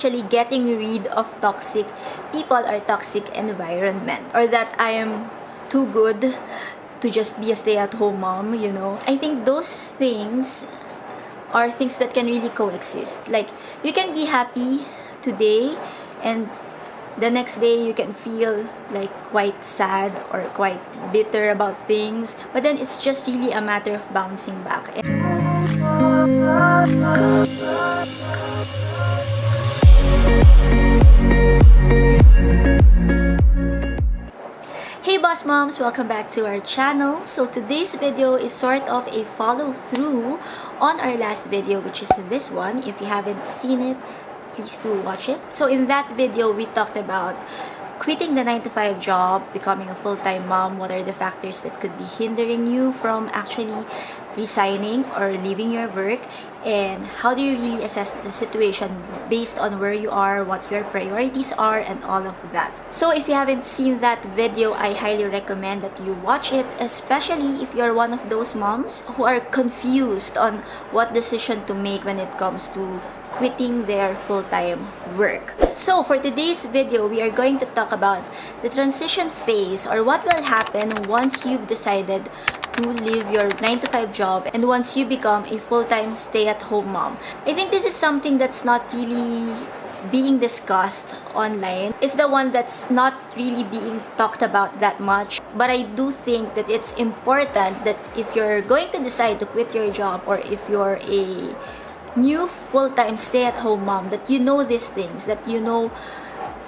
actually getting rid of toxic people or toxic environment, or that I am too good to just be a stay-at-home mom, you know. I think those things are things that can really coexist. Like, you can be happy today and the next day you can feel like quite sad or quite bitter about things, but then it's just really a matter of bouncing back. Hey Boss Moms! Welcome back to our channel. So today's video is sort of a follow through on our last video, which is this one. If you haven't seen it, please do watch it. So in that video, we talked about quitting the 9-to-5 job, becoming a full-time mom. What are the factors that could be hindering you from actually resigning or leaving your work, and how do you really assess the situation based on where you are, what your priorities are, and all of that. So if you haven't seen that video, I highly recommend that you watch it, especially if you're one of those moms who are confused on what decision to make when it comes to quitting their full-time work. So for today's video, we are going to talk about the transition phase, or what will happen once you've decided to leave your 9-to-5 job and once you become a full-time stay-at-home mom. I think this is something that's not really being discussed online. It's the one that's not really being talked about that much. But I do think that it's important that if you're going to decide to quit your job, or if you're a new full-time stay-at-home mom, that you know these things, that you know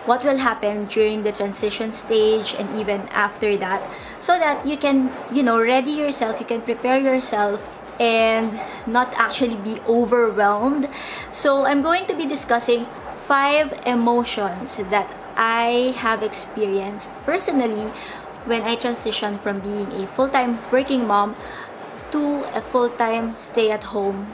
what will happen during the transition stage and even after that, so that you can, ready yourself, you can prepare yourself and not actually be overwhelmed. So I'm going to be discussing 5 emotions that I have experienced personally when I transitioned from being a full-time working mom to a full-time stay-at-home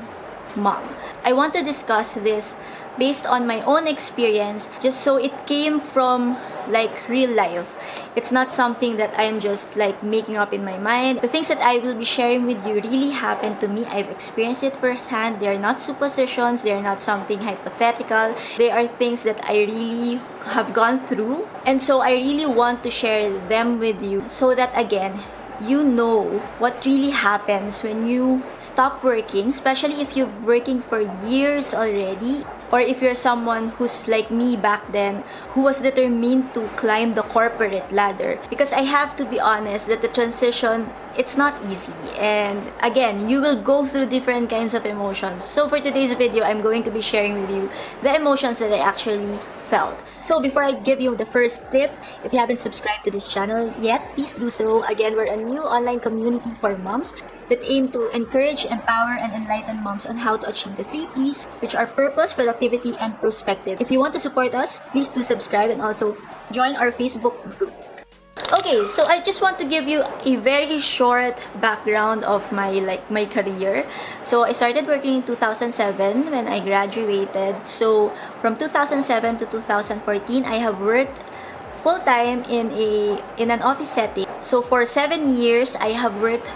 mom. I want to discuss this based on my own experience, just so it came from like real life. It's not something that I'm just like making up in my mind. The things that I will be sharing with you really happened to me. I've experienced it firsthand. They're not suppositions, they're not something hypothetical. They are things that I really have gone through, and so I really want to share them with you, so that again, you know what really happens when you stop working, especially if you're working for years already, or if you're someone who's like me back then, who was determined to climb the corporate ladder. Because I have to be honest that the transition, it's not easy, and again, you will go through different kinds of emotions. So for today's video, I'm going to be sharing with you the emotions that I actually felt. So before I give you the first tip, if you haven't subscribed to this channel yet, please do so. Again, we're a new online community for moms that aim to encourage, empower, and enlighten moms on how to achieve the 3 P's, which are purpose, productivity, and perspective. If you want to support us, please do subscribe and also join our Facebook group. Okay, so I just want to give you a very short background of my career. So I started working in 2007 when I graduated. So from 2007 to 2014, I have worked full-time in an office setting. So for 7 years, I have worked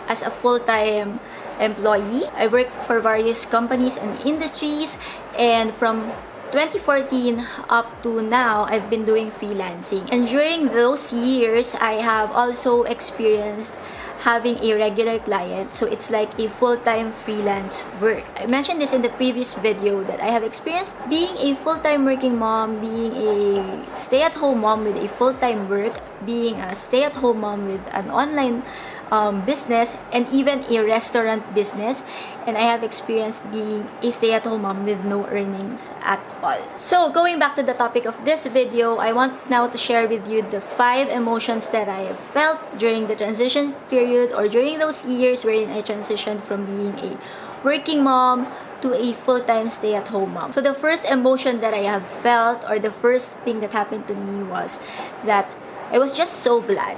as a full-time employee. I worked for various companies and industries, and from 2014 up to now, I've been doing freelancing. And during those years, I have also experienced having a regular client. So it's like a full-time freelance work. I mentioned this in the previous video that I have experienced being a full-time working mom, being a stay-at-home mom with a full-time work, being a stay-at-home mom with an online business, and even a restaurant business. And I have experienced being a stay-at-home mom with no earnings at all. So going back to the topic of this video, I want now to share with you the 5 emotions that I have felt during the transition period, or during those years wherein I transitioned from being a working mom to a full-time stay-at-home mom. So the first emotion that I have felt, or the first thing that happened to me, was that I was just so glad.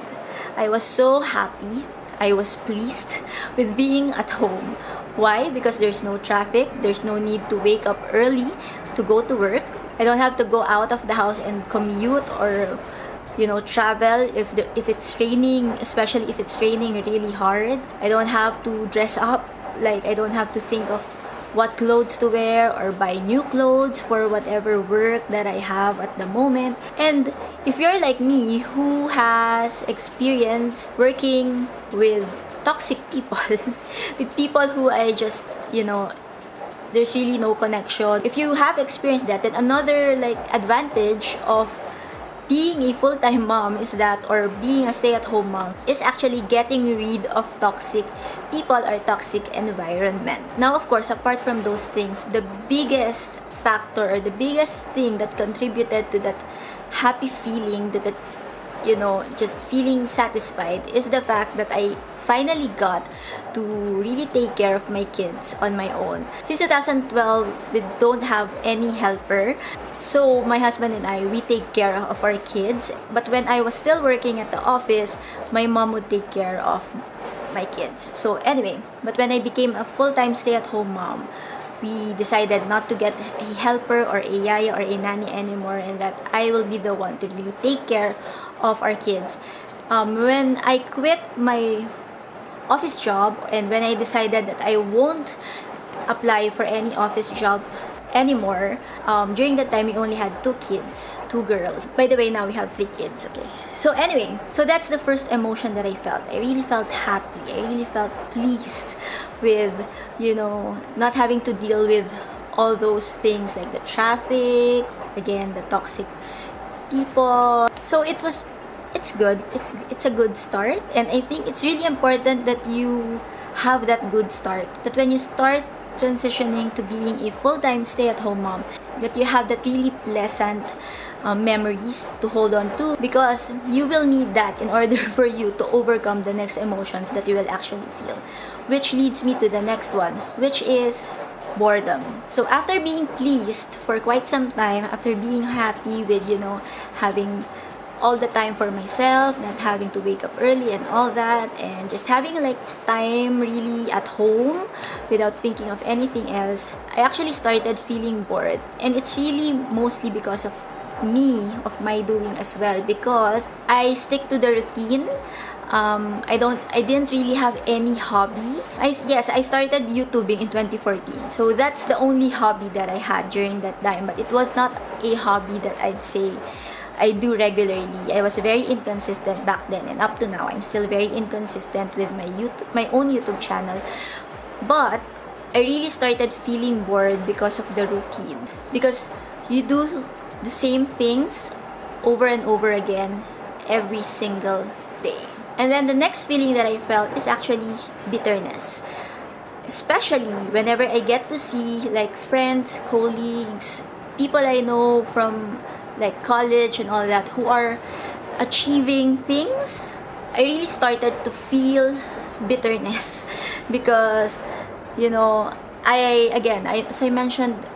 I was so happy. I was pleased with being at home. Why? Because there's no traffic. There's no need to wake up early to go to work. I don't have to go out of the house and commute, or travel if it's raining, especially if it's raining really hard. I don't have to dress up. Like, I don't have to think of what clothes to wear or buy new clothes for whatever work that I have at the moment. And if you're like me who has experienced working with toxic people, with people who I just, there's really no connection. If you have experienced that, then another advantage of being a full-time mom is that, or being a stay-at-home mom, is actually getting rid of toxic people or toxic environment. Now, of course, apart from those things, the biggest factor or the biggest thing that contributed to that happy feeling, just feeling satisfied, is the fact that I finally got to really take care of my kids on my own. Since 2012, we don't have any helper. So my husband and I, we take care of our kids. But when I was still working at the office, my mom would take care of my kids. So anyway, but when I became a full-time stay-at-home mom, we decided not to get a helper or a yaya or a nanny anymore, and that I will be the one to really take care of our kids. When I quit my office job, and when I decided that I won't apply for any office job anymore, during that time we only had 2 kids, 2 girls. By the way, now we have 3 kids, okay? So anyway, so that's the first emotion that I felt. I really felt happy. I really felt pleased with, not having to deal with all those things like the traffic, again, the toxic people. So it's good. It's a good start, and I think it's really important that you have that good start. That when you start transitioning to being a full-time stay-at-home mom, that you have that really pleasant memories to hold on to, because you will need that in order for you to overcome the next emotions that you will actually feel. Which leads me to the next one, which is boredom. So after being pleased for quite some time, after being happy with, having all the time for myself, not having to wake up early and all that, and just having time really at home without thinking of anything else, I actually started feeling bored. And it's really mostly because of me, of my doing as well, because I stick to the routine. I didn't really have any hobby. I started YouTubing in 2014. So that's the only hobby that I had during that time, but it was not a hobby that I'd say I do regularly. I was very inconsistent back then, and up to now I'm still very inconsistent with my own YouTube channel. But I really started feeling bored because of the routine, because you do the same things over and over again every single day. And then the next feeling that I felt is actually bitterness, especially whenever I get to see friends, colleagues, people I know from college and all that, who are achieving things. I really started to feel bitterness because, as I mentioned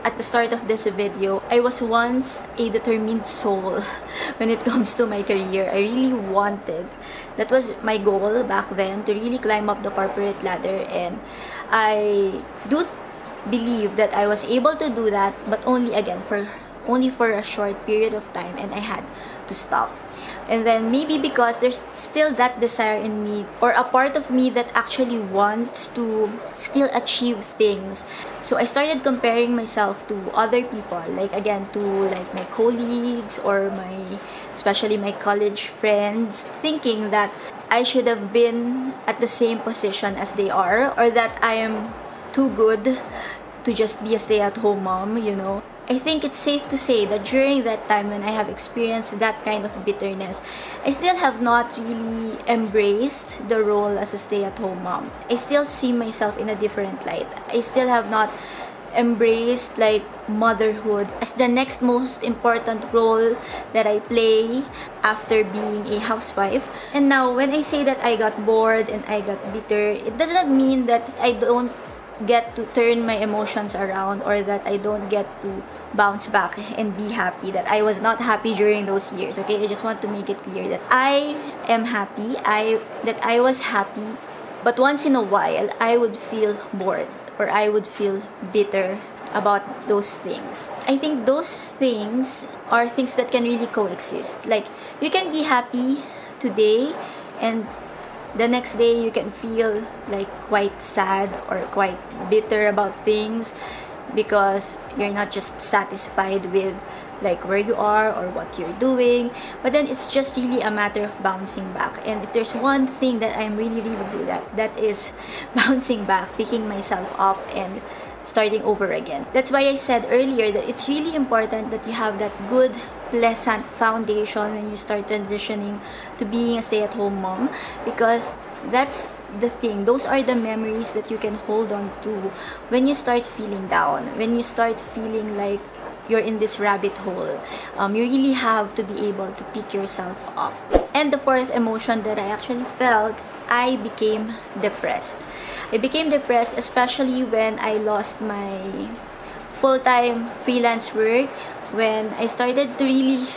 at the start of this video, I was once a determined soul when it comes to my career. I really wanted, that was my goal back then, to really climb up the corporate ladder, and I do believe that I was able to do that, but only for a short period of time, and I had to stop. And then maybe because there's still that desire in me, or a part of me that actually wants to still achieve things. So I started comparing myself to other people, to my colleagues or especially my college friends, thinking that I should have been at the same position as they are, or that I am too good to just be a stay-at-home mom, I think it's safe to say that during that time when I have experienced that kind of bitterness, I still have not really embraced the role as a stay-at-home mom. I still see myself in a different light. I still have not embraced motherhood as the next most important role that I play after being a housewife. And now when I say that I got bored and I got bitter, it does not mean that I don't get to turn my emotions around, or that I don't get to bounce back and be happy, that I was not happy during those years, okay? I just want to make it clear that I am happy, that I was happy, but once in a while I would feel bored, or I would feel bitter about those things. I think those things are things that can really coexist. You can be happy today and The next day you can feel like quite sad or quite bitter about things because you're not just satisfied with like where you are or what you're doing, but then it's just really a matter of bouncing back. And if there's one thing that I'm really good at, that is bouncing back, picking myself up and starting over again. That's why I said earlier that it's really important that you have that good, pleasant foundation when you start transitioning to being a stay-at-home mom, because that's the thing. Those are the memories that you can hold on to when you start feeling down, when you start feeling like you're in this rabbit hole. You really have to be able to pick yourself up. And the fourth emotion that I actually felt, I became depressed. I became depressed especially when I lost my full-time freelance work, when I started to really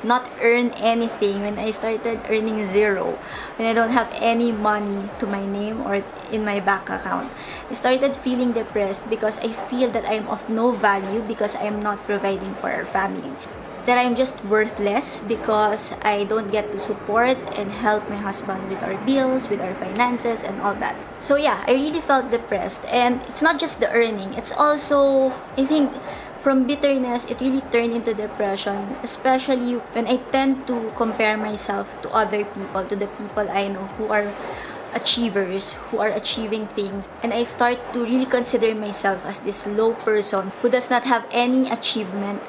not earn anything, when I started earning zero, when I don't have any money to my name or in my bank account. I started feeling depressed because I feel that I'm of no value because I'm not providing for our family. That I'm just worthless because I don't get to support and help my husband with our bills, with our finances and all that. So yeah, I really felt depressed. And it's not just the earning, it's also, I think, from bitterness, it really turned into depression, especially when I tend to compare myself to other people, to the people I know who are achievers, who are achieving things. And I start to really consider myself as this low person who does not have any achievement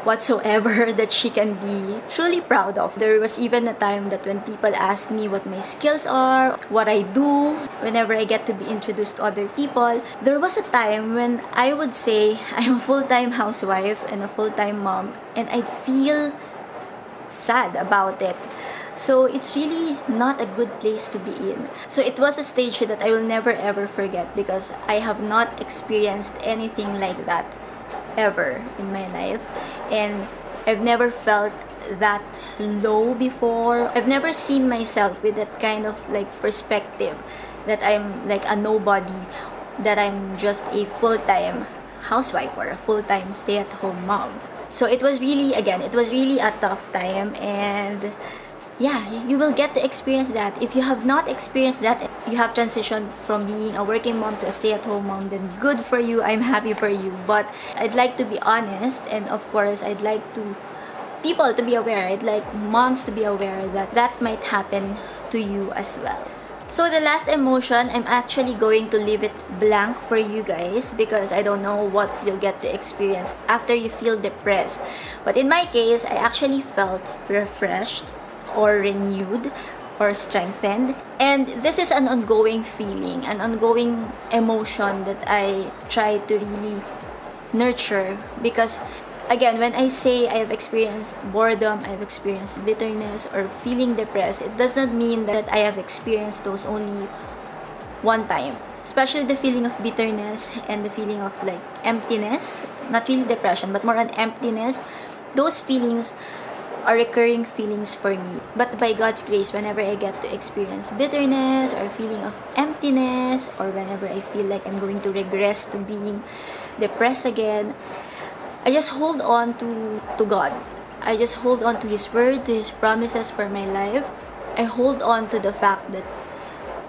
whatsoever that she can be truly proud of. There was even a time that when people ask me what my skills are, what I do, whenever I get to be introduced to other people, there was a time when I would say I'm a full-time housewife and a full-time mom, and I'd feel sad about it. So it's really not a good place to be in. So it was a stage that I will never ever forget because I have not experienced anything like that ever in my life, and I've never felt that low before. I've never seen myself with that kind of like perspective that I'm like a nobody, that I'm just a full-time housewife or a full-time stay-at-home mom. So it was really, again, it was really a tough time, and yeah, you will get to experience that. If you have not experienced that, you have transitioned from being a working mom to a stay-at-home mom, then good for you. I'm happy for you. But I'd like to be honest, and of course, I'd like to people to be aware. I'd like moms to be aware that that might happen to you as well. So the last emotion, I'm actually going to leave it blank for you guys because I don't know what you'll get to experience after you feel depressed. But in my case, I actually felt refreshed or renewed or strengthened. And this is an ongoing feeling, an ongoing emotion that I try to really nurture because, again, when I say I have experienced boredom, I've experienced bitterness or feeling depressed, it does not mean that I have experienced those only one time. Especially the feeling of bitterness and the feeling of like emptiness, not really depression, but more on emptiness. Those feelings are recurring feelings for me. But by God's grace, whenever I get to experience bitterness or feeling of emptiness, or whenever I feel like I'm going to regress to being depressed again, I just hold on to God. I just hold on to His Word, to His promises for my life. I hold on to the fact that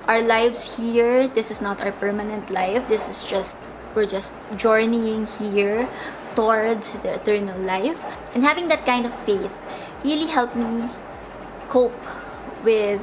our lives here, this is not our permanent life. This is just, we're just journeying here towards the eternal life. And having that kind of faith really helped me cope with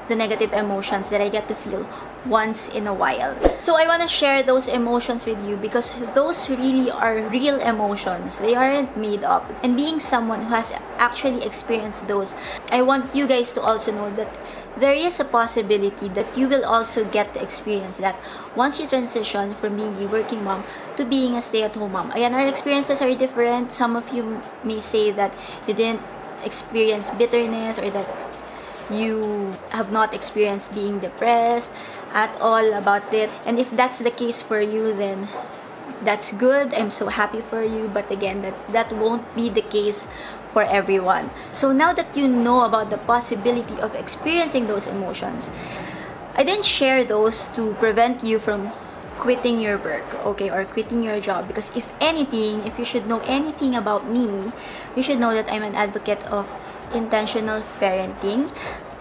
the negative emotions that I get to feel once in a while. So I want to share those emotions with you because those really are real emotions. They aren't made up. And being someone who has actually experienced those, I want you guys to also know that there is a possibility that you will also get to experience that once you transition from being a working mom to being a stay-at-home mom. Again, our experiences are different. Some of you may say that you didn't experience bitterness or that you have not experienced being depressed at all about it. And if that's the case for you, then that's good. I'm so happy for you. But again, that won't be the case for everyone. So now that you know about the possibility of experiencing those emotions, I didn't share those to prevent you from quitting your work, okay, or quitting your job, because if anything, if you should know anything about me, you should know that I'm an advocate of intentional parenting,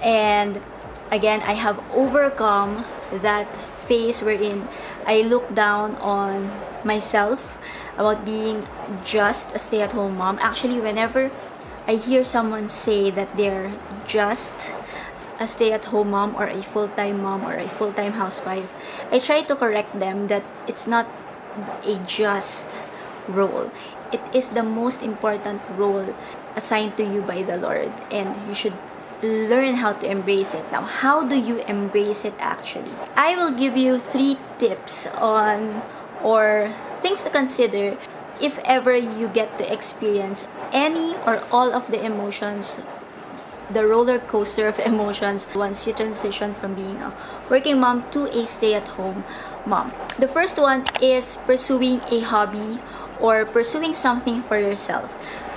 and again, I have overcome that phase wherein I look down on myself about being just a stay-at-home mom. Actually, whenever I hear someone say that they're just a stay-at-home mom or a full-time mom or a full-time housewife, I try to correct them that it's not a just role. It is the most important role assigned to you by the Lord, and you should learn how to embrace it. Now, how do you embrace it actually? I will give you 3 tips on, or things to consider, if ever you get to experience any or all of the emotions, the roller coaster of emotions, once you transition from being a working mom to a stay-at-home mom. The first one is pursuing a hobby or pursuing something for yourself.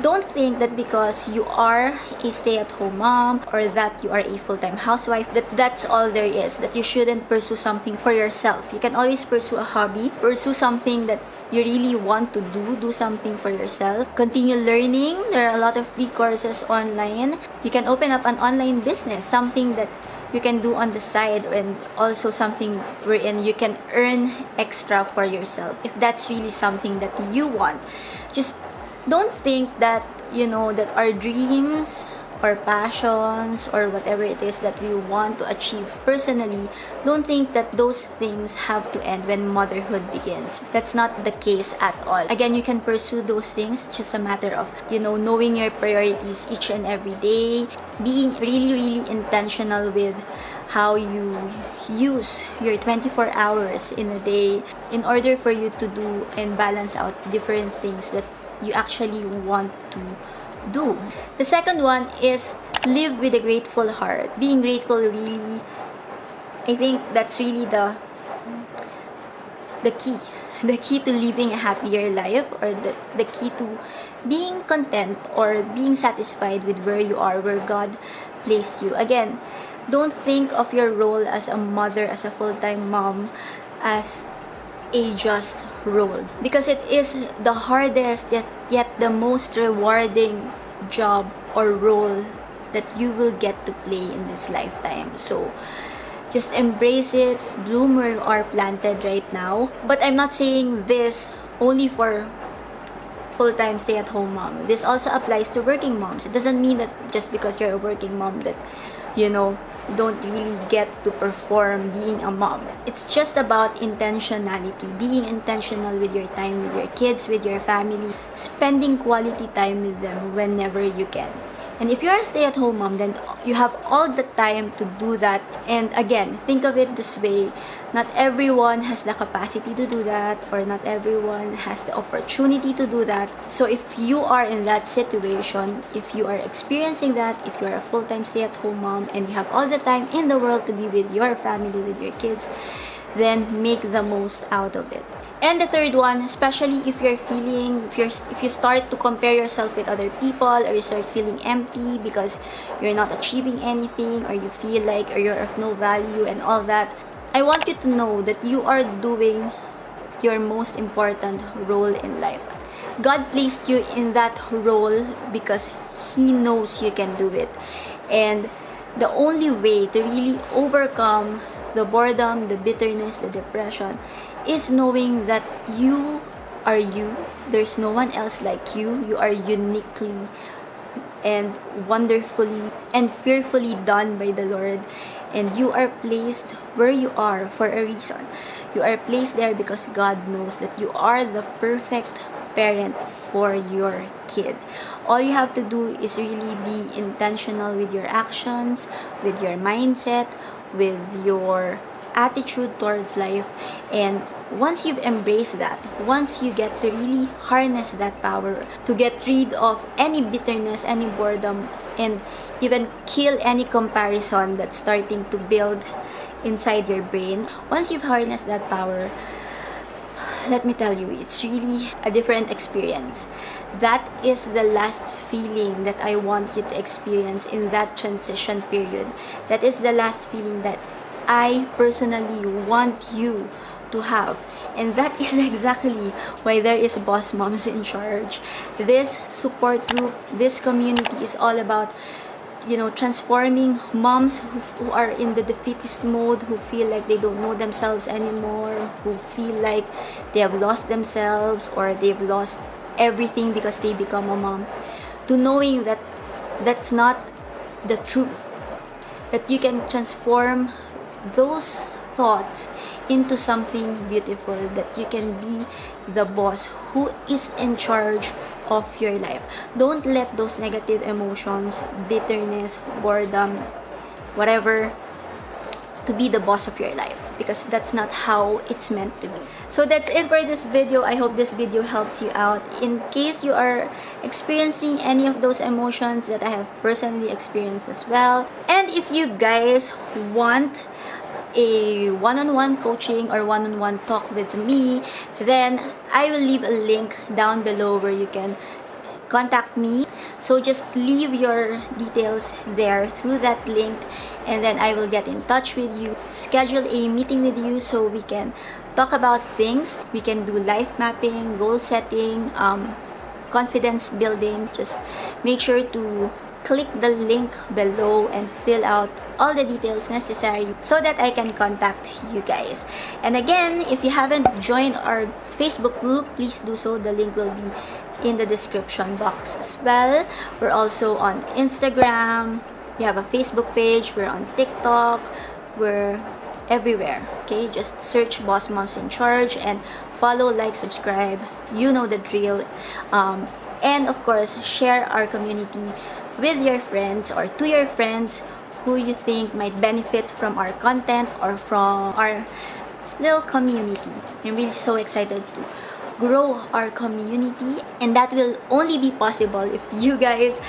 Don't think that because you are a stay-at-home mom or that you are a full-time housewife that that's all there is, that you shouldn't pursue something for yourself. You can always pursue a hobby, pursue something that you really want to do something for yourself. Continue learning. There are a lot of free courses online. You can open up an online business, something that you can do on the side, and also something wherein you can earn extra for yourself if that's really something that you want. Just don't think that, that our dreams or passions or whatever it is that we want to achieve personally, don't think that those things have to end when motherhood begins. That's not the case at all. Again, you can pursue those things. It's just a matter of, knowing your priorities each and every day, being really, really intentional with how you use your 24 hours in a day in order for you to do and balance out different things that you actually want to do. The second one is live with a grateful heart. Being grateful, really, I think that's really the key. The key to living a happier life, or the key to being content or being satisfied with where you are, where God placed you. Again, don't think of your role as a mother, as a full-time mom, as a just role, because it is the hardest yet the most rewarding job or role that you will get to play in this lifetime. So just embrace it, bloom where you are planted right now. But I'm not saying this only for full-time stay-at-home mom. This also applies to working moms. It doesn't mean that just because you're a working mom that you don't really get to perform being a mom. It's just about intentionality, being intentional with your time, with your kids, with your family, spending quality time with them whenever you can. And if you're a stay-at-home mom, then you have all the time to do that. And again, think of it this way: not everyone has the capacity to do that, or not everyone has the opportunity to do that. So if you are in that situation, if you are experiencing that, if you're a full-time stay-at-home mom and you have all the time in the world to be with your family, with your kids, then make the most out of it. And the third one, especially if you start to compare yourself with other people, or you start feeling empty because you're not achieving anything, or you feel like or you're of no value and all that, I want you to know that you are doing your most important role in life. God placed you in that role because He knows you can do it. And the only way to really overcome the boredom, the bitterness, the depression is knowing that you are you. There's no one else like you. You are uniquely and wonderfully and fearfully done by the Lord. And you are placed where you are for a reason. You are placed there because God knows that you are the perfect parent for your kid. All you have to do is really be intentional with your actions, with your mindset, with your attitude towards life. And once you've embraced that, once you get to really harness that power to get rid of any bitterness, any boredom, and even kill any comparison that's starting to build inside your brain, once you've harnessed that power, let me tell you, it's really a different experience. That is the last feeling that I want you to experience in that transition period. That is the last feeling that I personally want you to have. And that is exactly why there is Bossmoms in charge. This support group, this community is all about transforming moms who are in the defeatist mode, who feel like they don't know themselves anymore, who feel like they have lost themselves or they've lost everything because they become a mom, to knowing that that's not the truth, that you can transform those thoughts into something beautiful, that you can be the boss who is in charge of your life. Don't let those negative emotions, bitterness, boredom, whatever, to be the boss of your life, because that's not how it's meant to be. So that's it for this video. I hope this video helps you out in case you are experiencing any of those emotions that I have personally experienced as well. And if you guys want a one-on-one coaching or one-on-one talk with me, then I will leave a link down below where you can contact me. So just leave your details there through that link, and then I will get in touch with you, schedule a meeting with you so we can talk about things. We can do life mapping, goal setting, confidence building. Just make sure to click the link below and fill out all the details necessary so that I can contact you guys. And again, if you haven't joined our Facebook group, please do so. The link will be in the description box as well. We're also on Instagram. We have a Facebook page. We're on TikTok. We're everywhere. Okay, just search Boss Moms in Charge and follow, like, subscribe. You know the drill. And of course, share our community with your friends or to your friends who you think might benefit from our content or from our little community. I'm really so excited to grow our community, and that will only be possible if you guys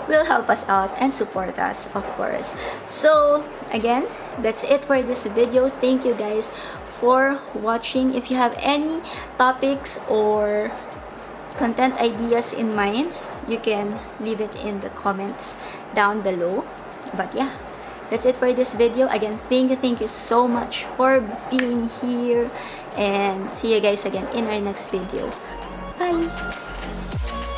will help us out and support us, of course. So again, that's it for this video. Thank you guys for watching. If you have any topics or content ideas in mind, you can leave it in the comments down below. But yeah, that's it for this video. Again, thank you so much for being here, and see you guys again in our next video. Bye!